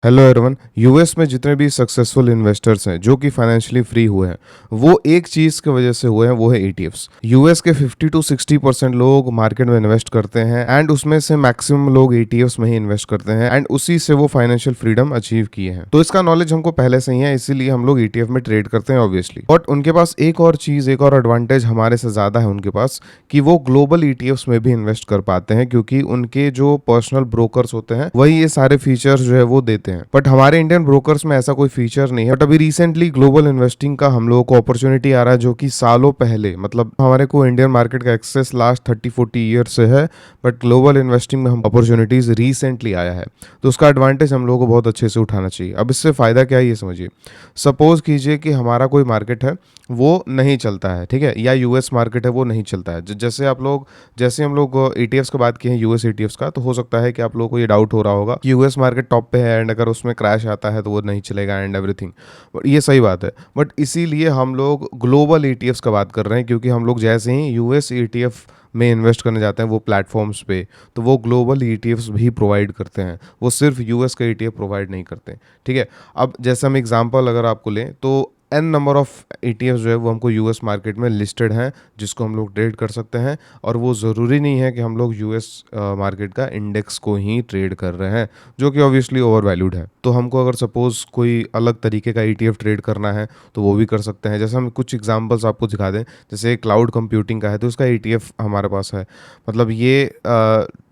Hello everyone. US में जितने भी सक्सेसफुल इन्वेस्टर्स हैं जो कि फाइनेंशियली फ्री हुए हैं, वो एक चीज़ की वजह से हुए हैं, वो है ईटीएफ्स। यूएस के 50 to 60% लोग मार्केट में इन्वेस्ट करते हैं एंड उसमें से मैक्सिमम लोग ईटीएफ्स में ही इन्वेस्ट करते हैं एंड उसी से वो फाइनेंशियल फ्रीडम अचीव किए हैं। तो इसका नॉलेज हमको पहले से ही है, इसीलिए हम लोग ईटीएफ में ट्रेड करते हैं ऑब्वियसली। बट उनके पास एक और चीज़, एक और एडवांटेज हमारे से ज़्यादा है उनके पास, कि वो ग्लोबल ईटीएफ्स में भी इन्वेस्ट कर पाते हैं, क्योंकि उनके जो पर्सनल ब्रोकर्स होते हैं वही ये सारे फीचर्स जो है वो देते हैं। बट हमारे इंडियन ब्रोकर्स में ऐसा कोई फीचर नहीं है। बट अभी रिसेंटली ग्लोबल इन्वेस्टिंग का हम लोगों को अपॉर्चुनिटी आ रहा है, जो कि सालों पहले, मतलब हमारे को इंडियन मार्केट का एक्सेस लास्ट 30-40 ईयर से है, बट ग्लोबल इन्वेस्टिंग में हम अपॉर्चुनिटीज रिसेंटली आया है। तो उसका एडवांटेज हम लोगों को बहुत अच्छे से उठाना चाहिए। अब इससे फ़ायदा क्या है ये समझिए। सपोज कीजिए कि हमारा कोई मार्केट है वो नहीं चलता है, ठीक है, या यूएस मार्केट है वो नहीं चलता है। जैसे हम लोग ईटीएफ्स की बात किए हैं, यूएस ईटीएफ्स का, तो हो सकता है कि आप लोगों को ये डाउट हो रहा होगा कि यूएस मार्केट टॉप पे है एंड अगर उसमें क्रैश आता है तो वो नहीं चलेगा एंड एवरीथिंग। बट ये सही बात है, बट इसीलिए हम लोग ग्लोबल ईटीएफ्स का बात कर रहे हैं, क्योंकि हम लोग जैसे ही यूएस ईटीएफ में इन्वेस्ट करने जाते हैं वो प्लेटफॉर्म्स पे, तो वो ग्लोबल ईटीएफ्स भी प्रोवाइड करते हैं, वो सिर्फ यूएस का ईटीएफ प्रोवाइड नहीं करते। ठीक है, अब जैसे हम एग्जांपल अगर आपको लें तो एन नंबर ऑफ ईटीएफ जो है वो हमको यूएस मार्केट में लिस्टेड हैं, जिसको हम लोग ट्रेड कर सकते हैं। और वो ज़रूरी नहीं है कि हम लोग यूएस मार्केट का इंडेक्स को ही ट्रेड कर रहे हैं, जो कि ऑब्वियसली ओवर वैल्यूड है। तो हमको अगर सपोज कोई अलग तरीके का ईटीएफ ट्रेड करना है तो वो भी कर सकते हैं। जैसे हम कुछ एग्जांपल्स आपको दिखा दें, जैसे क्लाउड कंप्यूटिंग का है तो उसका ईटीएफ हमारे पास है। मतलब ये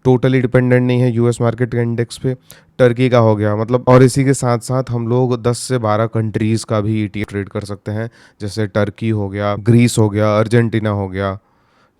टोटली डिपेंडेंट नहीं है यूएस मार्केट के इंडेक्स पे। टर्की का हो गया, मतलब, और इसी के साथ साथ हम लोग 10 से 12 कंट्रीज़ का भी ईटीएफ ट्रेड कर सकते हैं। जैसे टर्की हो गया, ग्रीस हो गया, अर्जेंटीना हो गया,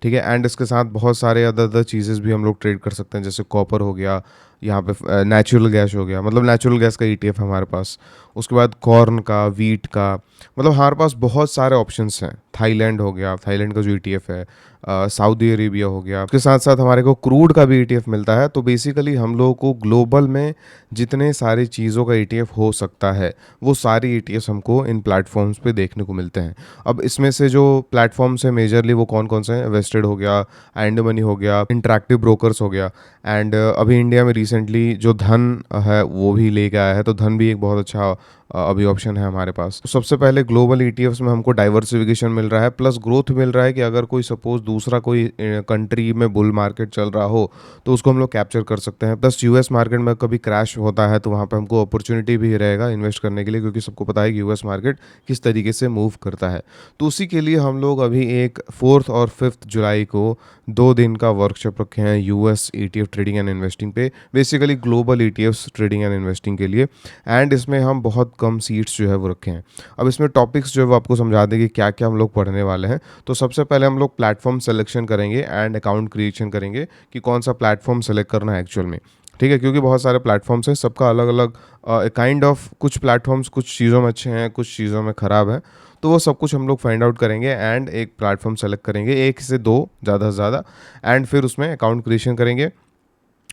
ठीक है। एंड इसके साथ बहुत सारे अदर अदर चीज़ें भी हम लोग ट्रेड कर सकते हैं, जैसे कॉपर हो गया, यहाँ पे नेचुरल गैस हो गया, मतलब नेचुरल गैस का ईटीएफ है हमारे पास। उसके बाद कॉर्न का, वीट का, मतलब हमारे पास बहुत सारे ऑप्शंस हैं। थाईलैंड हो गया, थाईलैंड का जो ईटीएफ है, सऊदी अरेबिया हो गया। उसके साथ साथ हमारे को क्रूड का भी ईटीएफ मिलता है। तो बेसिकली हम लोगों को ग्लोबल में जितने सारी चीज़ों का ईटीएफ हो सकता है, वो सारी ईटीएफ हमको इन प्लेटफॉर्म्स पे देखने को मिलते हैं। अब इसमें से जो प्लेटफॉर्म्स हैं मेजरली वो कौन कौन से हैं? वेस्टेड हो गया, एंड मनी हो गया, इंटरैक्टिव ब्रोकर्स हो गया, एंड अभी इंडिया में रिसेंटली जो धन है वो भी लेके आया है। तो धन भी एक बहुत अच्छा अभी ऑप्शन है हमारे पास। तो सबसे पहले ग्लोबल ईटीएफ्स में हमको डाइवर्सिफिकेशन मिल रहा है, प्लस ग्रोथ मिल रहा है, कि अगर कोई सपोज दूसरा कोई कंट्री में बुल मार्केट चल रहा हो तो उसको हम लोग कैप्चर कर सकते हैं। प्लस यूएस मार्केट में कभी क्रैश होता है तो वहाँ पे हमको अपॉर्चुनिटी भी रहेगा इन्वेस्ट करने के लिए, क्योंकि सबको पता है कि यूएस मार्केट किस तरीके से मूव करता है। तो उसी के लिए हम लोग अभी एक 4 और 5 जुलाई को 2 दिन का वर्कशॉप रखे हैं US ETF trading and investing पे, basically global ETFs trading and investing के लिए। एंड इसमें हम बहुत कम सीट्स जो है वो रखे हैं। अब इसमें टॉपिक्स जो है वो आपको समझा देंगे क्या क्या हम लोग पढ़ने वाले हैं। तो सबसे पहले हम लोग प्लेटफॉर्म सिलेक्शन करेंगे एंड अकाउंट क्रिएशन करेंगे, कि कौन सा प्लेटफॉर्म सेलेक्ट करना है एक्चुअल में। ठीक है, क्योंकि बहुत सारे प्लेटफॉर्म्स हैं, सबका अलग अलग काइंड ऑफ, कुछ प्लेटफॉर्म्स कुछ चीज़ों में अच्छे हैं, कुछ चीज़ों में ख़राब हैं। तो वो सब कुछ हम लोग फाइंड आउट करेंगे एंड एक प्लेटफॉर्म सेलेक्ट करेंगे, एक से दो ज़्यादा से ज़्यादा, एंड फिर उसमें अकाउंट क्रिएशन करेंगे।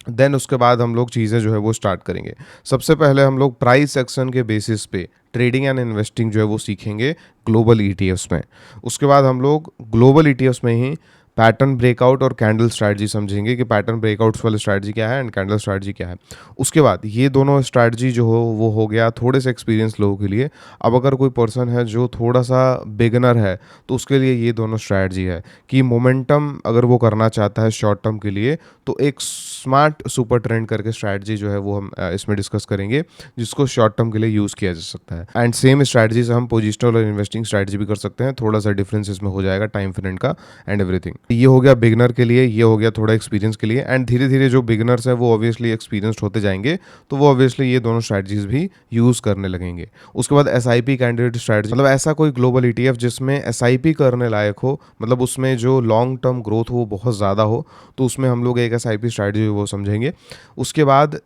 देन उसके बाद हम लोग चीज़ें जो है वो स्टार्ट करेंगे। सबसे पहले हम लोग प्राइस एक्शन के बेसिस पे ट्रेडिंग एंड इन्वेस्टिंग जो है वो सीखेंगे ग्लोबल ईटीएफ्स में। उसके बाद हम लोग ग्लोबल ईटीएफ्स में ही पैटर्न ब्रेकआउट और कैंडल स्ट्रैटेजी समझेंगे, कि पैटर्न ब्रेकआउट्स वाली स्ट्रैटेजी क्या है एंड कैंडल स्ट्रैटेजी क्या है। उसके बाद ये दोनों स्ट्रैटेजी जो हो वो हो गया थोड़े से एक्सपीरियंस लोगों के लिए। अब अगर कोई पर्सन है जो थोड़ा सा बिगनर है तो उसके लिए ये दोनों स्ट्रैटेजी है, कि मोमेंटम अगर वो करना चाहता है शॉर्ट टर्म के लिए, तो एक स्मार्ट सुपर ट्रेंड करके स्ट्रैटेजी जो है वो हम इसमें डिस्कस करेंगे, जिसको शॉर्ट टर्म के लिए यूज़ किया जा सकता है। एंड सेम स्ट्रैटेजी से हम पोजिशनल और इन्वेस्टिंग स्ट्रैटेजी भी कर सकते हैं। थोड़ा सा डिफरेंस इसमें हो जाएगा टाइम फ्रेंड का एंड एवरीथिंग। ये हो गया बिगनर के लिए, ये हो गया थोड़ा एक्सपीरियंस के लिए। एंड धीरे धीरे जो बिगनर्स हैं वो ऑब्वियसली एक्सपीरियंस्ड होते जाएंगे, तो वो ऑब्वियसली ये दोनों स्ट्रैटेजीज भी यूज़ करने लगेंगे। उसके बाद एसआईपी कैंडिडेट स्ट्रैटेजी, मतलब ऐसा कोई ग्लोबल ईटीएफ जिसमें एसआईपी करने लायक हो, मतलब उसमें जो लॉन्ग टर्म ग्रोथ हो वो बहुत ज़्यादा हो, तो उसमें हम लोग एक एसआईपी स्ट्रैटेजी वो समझेंगे। उसके बाद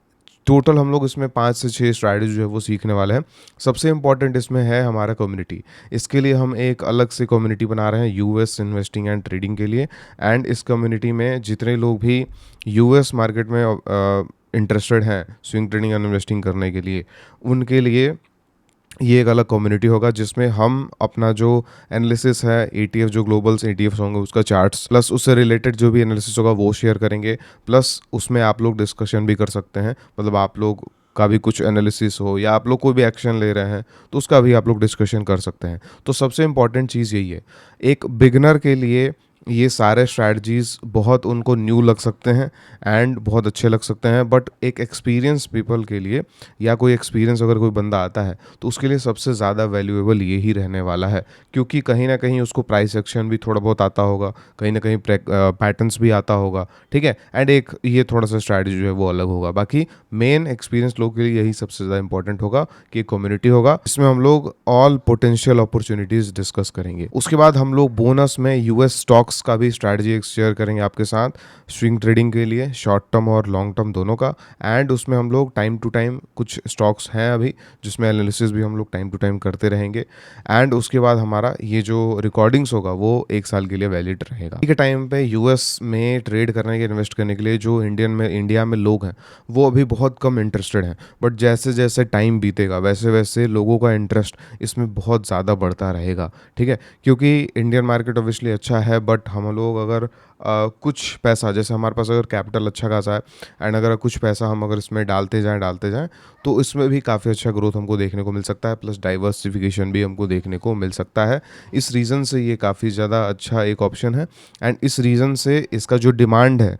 टोटल हम लोग इसमें 5 से 6 स्ट्रैटेजी जो है वो सीखने वाले हैं। सबसे इंपॉर्टेंट इसमें है हमारा कम्युनिटी। इसके लिए हम एक अलग से कम्युनिटी बना रहे हैं यूएस इन्वेस्टिंग एंड ट्रेडिंग के लिए। एंड इस कम्युनिटी में जितने लोग भी यूएस मार्केट में इंटरेस्टेड हैं स्विंग ट्रेडिंग एंड इन्वेस्टिंग करने के लिए, उनके लिए ये एक अलग कम्युनिटी होगा, जिसमें हम अपना जो एनालिसिस है ईटीएफ, जो ग्लोबल ईटीएफ्स होंगे उसका चार्ट्स, प्लस उससे रिलेटेड जो भी एनालिसिस होगा वो शेयर करेंगे। प्लस उसमें आप लोग डिस्कशन भी कर सकते हैं, मतलब आप लोग का भी कुछ एनालिसिस हो या आप लोग कोई भी एक्शन ले रहे हैं तो उसका भी आप लोग डिस्कशन कर सकते हैं। तो सबसे इम्पॉर्टेंट चीज़ यही है, एक बिगनर के लिए ये सारे स्ट्रैटेजीज बहुत उनको न्यू लग सकते हैं एंड बहुत अच्छे लग सकते हैं, बट एक एक्सपीरियंस पीपल के लिए या कोई एक्सपीरियंस अगर कोई बंदा आता है तो उसके लिए सबसे ज़्यादा वैल्यूएबल ये ही रहने वाला है, क्योंकि कहीं ना कहीं उसको प्राइस एक्शन भी थोड़ा बहुत आता होगा, कहीं ना कहीं पैटर्न्स भी आता होगा, ठीक है, एंड एक ये थोड़ा सा स्ट्रैटेजी जो है वो अलग होगा। बाकी मेन एक्सपीरियंस लोगों के लिए यही सबसे ज़्यादा इंपॉर्टेंट होगा कि कम्युनिटी होगा, इसमें हम लोग ऑल पोटेंशियल अपॉर्चुनिटीज़ डिस्कस करेंगे। उसके बाद हम लोग बोनस में यूएस स्टॉक्स का भी स्ट्रैटेजी शेयर करेंगे आपके साथ, स्विंग ट्रेडिंग के लिए शॉर्ट टर्म और लॉन्ग टर्म दोनों का। एंड उसमें हम लोग टाइम टू टाइम कुछ स्टॉक्स हैं अभी जिसमें एनालिसिस भी हम लोग टाइम टू टाइम करते रहेंगे। एंड उसके बाद हमारा ये जो रिकॉर्डिंग्स होगा वो 1 साल के लिए वैलिड रहेगा। के टाइम पे यूएस में ट्रेड करने के, इन्वेस्ट करने के लिए जो इंडिया में लोग हैं वो अभी बहुत कम इंटरेस्टेड हैं, बट जैसे जैसे टाइम बीतेगा वैसे वैसे लोगों का इंटरेस्ट इसमें बहुत ज़्यादा बढ़ता रहेगा, ठीक है, क्योंकि इंडियन मार्केट ऑब्वियसली अच्छा है, बट हम लोग अगर कुछ पैसा, जैसे हमारे पास अगर कैपिटल अच्छा खासा है एंड अगर कुछ पैसा हम अगर इसमें डालते जाएं तो इसमें भी काफ़ी अच्छा ग्रोथ हमको देखने को मिल सकता है, प्लस डाइवर्सिफिकेशन भी हमको देखने को मिल सकता है। इस रीज़न से ये काफ़ी ज़्यादा अच्छा एक ऑप्शन है एंड इस रीज़न से इसका जो डिमांड है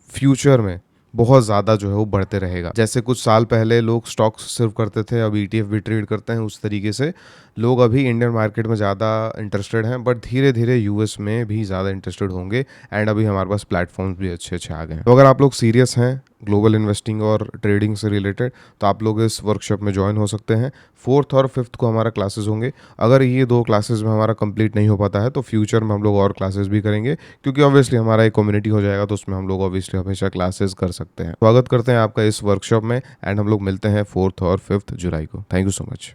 फ्यूचर में बहुत ज़्यादा जो है वो बढ़ते रहेगा। जैसे कुछ साल पहले लोग स्टॉक्स सिर्फ करते थे, अब ईटीएफ भी ट्रेड करते हैं, उस तरीके से लोग अभी इंडियन मार्केट में ज़्यादा इंटरेस्टेड हैं, बट धीरे धीरे यूएस में भी ज़्यादा इंटरेस्टेड होंगे एंड अभी हमारे पास प्लेटफॉर्म्स भी अच्छे अच्छे आ गए हैं। तो अगर आप लोग सीरियस हैं ग्लोबल इन्वेस्टिंग और ट्रेडिंग से रिलेटेड तो आप लोग इस वर्कशॉप में ज्वाइन हो सकते हैं। 4th और 5th को हमारा क्लासेस होंगे। अगर ये 2 क्लासेस में हमारा कंप्लीट नहीं हो पाता है तो फ्यूचर में हम लोग और क्लासेस भी करेंगे, क्योंकि ऑब्वियसली हमारा एक कम्युनिटी हो जाएगा तो उसमें हम लोग ऑब्वियसली हमेशा क्लासेस कर सकते हैं। स्वागत करते हैं आपका इस वर्कशॉप में एंड हम लोग मिलते हैं 4th और 5th जुलाई को। Thank you so much.